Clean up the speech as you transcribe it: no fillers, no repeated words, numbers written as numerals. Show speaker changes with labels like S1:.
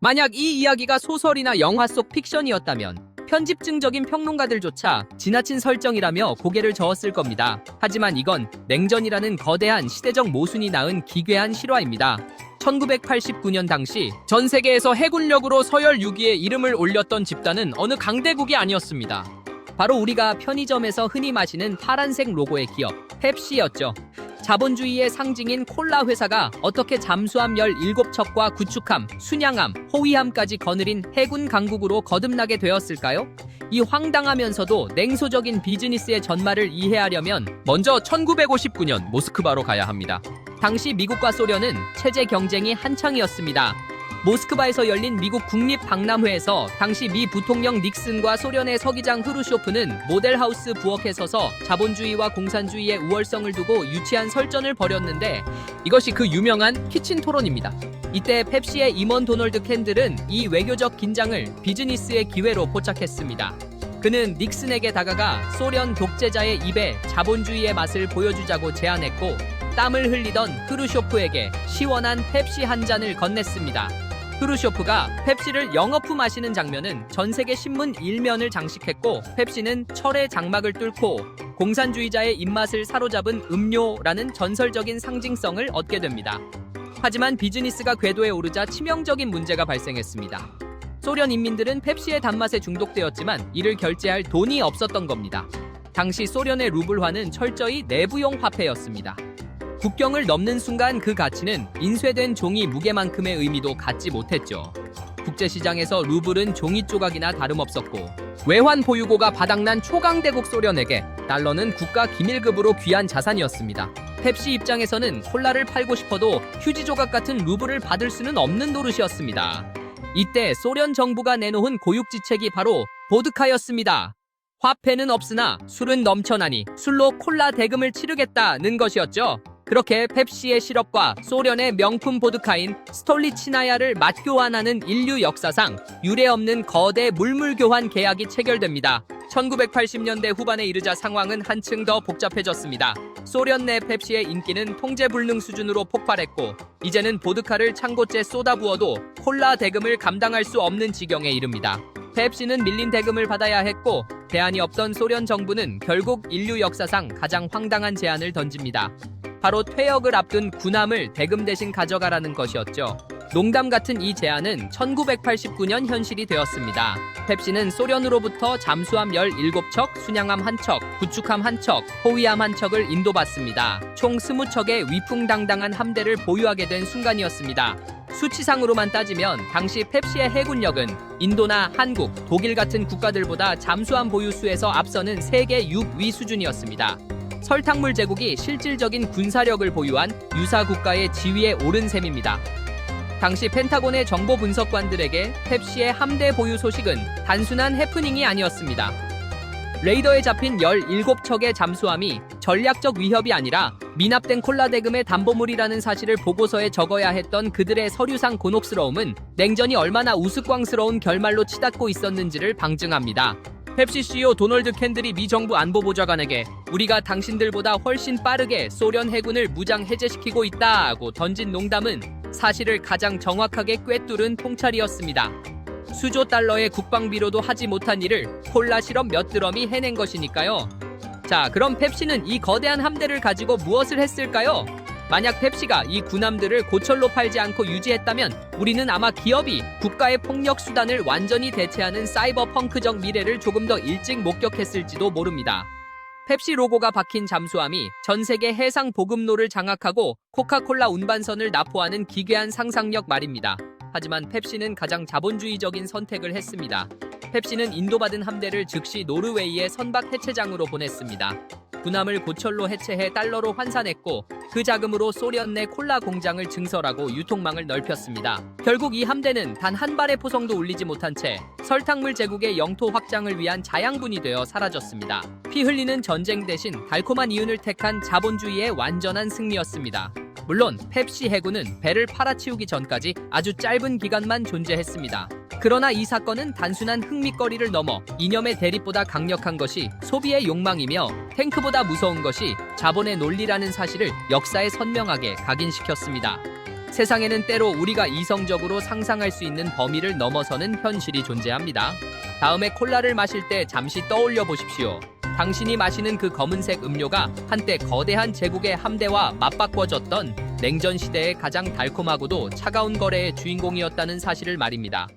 S1: 만약 이 이야기가 소설이나 영화 속 픽션이었다면 편집증적인 평론가들조차 지나친 설정이라며 고개를 저었을 겁니다. 하지만 이건 냉전이라는 거대한 시대적 모순이 낳은 기괴한 실화입니다. 1989년 당시 전 세계에서 해군력으로 서열 6위에 이름을 올렸던 집단은 어느 강대국이 아니었습니다. 바로 우리가 편의점에서 흔히 마시는 파란색 로고의 기업 펩시였죠. 자본주의의 상징인 콜라 회사가 어떻게 잠수함 17척과 구축함, 순양함, 호위함까지 거느린 해군 강국으로 거듭나게 되었을까요? 이 황당하면서도 냉소적인 비즈니스의 전말을 이해하려면 먼저 1959년 모스크바로 가야 합니다. 당시 미국과 소련은 체제 경쟁이 한창이었습니다. 모스크바에서 열린 미국 국립박람회에서 당시 미 부통령 닉슨과 소련의 서기장 흐루쇼프는 모델하우스 부엌에 서서 자본주의와 공산주의의 우월성을 두고 유치한 설전을 벌였는데 이것이 그 유명한 키친 토론입니다. 이때 펩시의 임원 도널드 캔들은 이 외교적 긴장을 비즈니스의 기회로 포착했습니다. 그는 닉슨에게 다가가 소련 독재자의 입에 자본주의의 맛을 보여주자고 제안했고 땀을 흘리던 흐루쇼프에게 시원한 펩시 한 잔을 건넸습니다. 흐루쇼프가 펩시를 영어프 마시는 장면은 전 세계 신문 1면을 장식했고 펩시는 철의 장막을 뚫고 공산주의자의 입맛을 사로잡은 음료라는 전설적인 상징성을 얻게 됩니다. 하지만 비즈니스가 궤도에 오르자 치명적인 문제가 발생했습니다. 소련 인민들은 펩시의 단맛에 중독되었지만 이를 결제할 돈이 없었던 겁니다. 당시 소련의 루블화는 철저히 내부용 화폐였습니다. 국경을 넘는 순간 그 가치는 인쇄된 종이 무게만큼의 의미도 갖지 못했죠. 국제시장에서 루블은 종이 조각이나 다름없었고 외환 보유고가 바닥난 초강대국 소련에게 달러는 국가 기밀급으로 귀한 자산이었습니다. 펩시 입장에서는 콜라를 팔고 싶어도 휴지 조각 같은 루블을 받을 수는 없는 노릇이었습니다. 이때 소련 정부가 내놓은 고육지책이 바로 보드카였습니다. 화폐는 없으나 술은 넘쳐나니 술로 콜라 대금을 치르겠다는 것이었죠. 그렇게 펩시의 시럽과 소련의 명품 보드카인 스톨리치나야를 맞교환하는 인류 역사상 유례없는 거대 물물교환 계약이 체결됩니다. 1980년대 후반에 이르자 상황은 한층 더 복잡해졌습니다. 소련 내 펩시의 인기는 통제불능 수준으로 폭발했고 이제는 보드카를 창고째 쏟아부어도 콜라 대금을 감당할 수 없는 지경에 이릅니다. 펩시는 밀린 대금을 받아야 했고 대안이 없던 소련 정부는 결국 인류 역사상 가장 황당한 제안을 던집니다. 바로 퇴역을 앞둔 군함을 대금 대신 가져가라는 것이었죠. 농담 같은 이 제안은 1989년 현실이 되었습니다. 펩시는 소련으로부터 잠수함 17척, 순양함 1척, 구축함 1척, 호위함 1척을 인도받습니다. 총 20척의 위풍당당한 함대를 보유하게 된 순간이었습니다. 수치상으로만 따지면 당시 펩시의 해군력은 인도나 한국, 독일 같은 국가들보다 잠수함 보유 수에서 앞서는 세계 6위 수준이었습니다. 설탕물 제국이 실질적인 군사력을 보유한 유사 국가의 지위에 오른 셈입니다. 당시 펜타곤의 정보 분석관들에게 펩시의 함대 보유 소식은 단순한 해프닝이 아니었습니다. 레이더에 잡힌 17척의 잠수함이 전략적 위협이 아니라 미납된 콜라 대금의 담보물이라는 사실을 보고서에 적어야 했던 그들의 서류상 곤혹스러움은 냉전이 얼마나 우스꽝스러운 결말로 치닫고 있었는지를 방증합니다. 펩시 CEO 도널드 캔들이 미 정부 안보보좌관에게 우리가 당신들보다 훨씬 빠르게 소련 해군을 무장 해제시키고 있다고 던진 농담은 사실을 가장 정확하게 꿰뚫은 통찰이었습니다. 수조 달러의 국방비로도 하지 못한 일을 콜라 시럽 몇 드럼이 해낸 것이니까요. 자, 그럼 펩시는 이 거대한 함대를 가지고 무엇을 했을까요? 만약 펩시가 이 군함들을 고철로 팔지 않고 유지했다면 우리는 아마 기업이 국가의 폭력 수단을 완전히 대체하는 사이버펑크적 미래를 조금 더 일찍 목격했을지도 모릅니다. 펩시 로고가 박힌 잠수함이 전 세계 해상 보급로를 장악하고 코카콜라 운반선을 납포하는 기괴한 상상력 말입니다. 하지만 펩시는 가장 자본주의적인 선택을 했습니다. 펩시는 인도받은 함대를 즉시 노르웨이의 선박 해체장으로 보냈습니다. 군함을 고철로 해체해 달러로 환산했고 그 자금으로 소련 내 콜라 공장을 증설하고 유통망을 넓혔습니다. 결국 이 함대는 단 한 발의 포성도 울리지 못한 채 설탕물 제국의 영토 확장을 위한 자양분이 되어 사라졌습니다. 피 흘리는 전쟁 대신 달콤한 이윤을 택한 자본주의의 완전한 승리였습니다. 물론 펩시 해군은 배를 팔아치우기 전까지 아주 짧은 기간만 존재했습니다. 그러나 이 사건은 단순한 흥미거리를 넘어 이념의 대립보다 강력한 것이 소비의 욕망이며 탱크보다 무서운 것이 자본의 논리라는 사실을 역사에 선명하게 각인시켰습니다. 세상에는 때로 우리가 이성적으로 상상할 수 있는 범위를 넘어서는 현실이 존재합니다. 다음에 콜라를 마실 때 잠시 떠올려 보십시오. 당신이 마시는 그 검은색 음료가 한때 거대한 제국의 함대와 맞바꿔졌던 냉전 시대의 가장 달콤하고도 차가운 거래의 주인공이었다는 사실을 말입니다.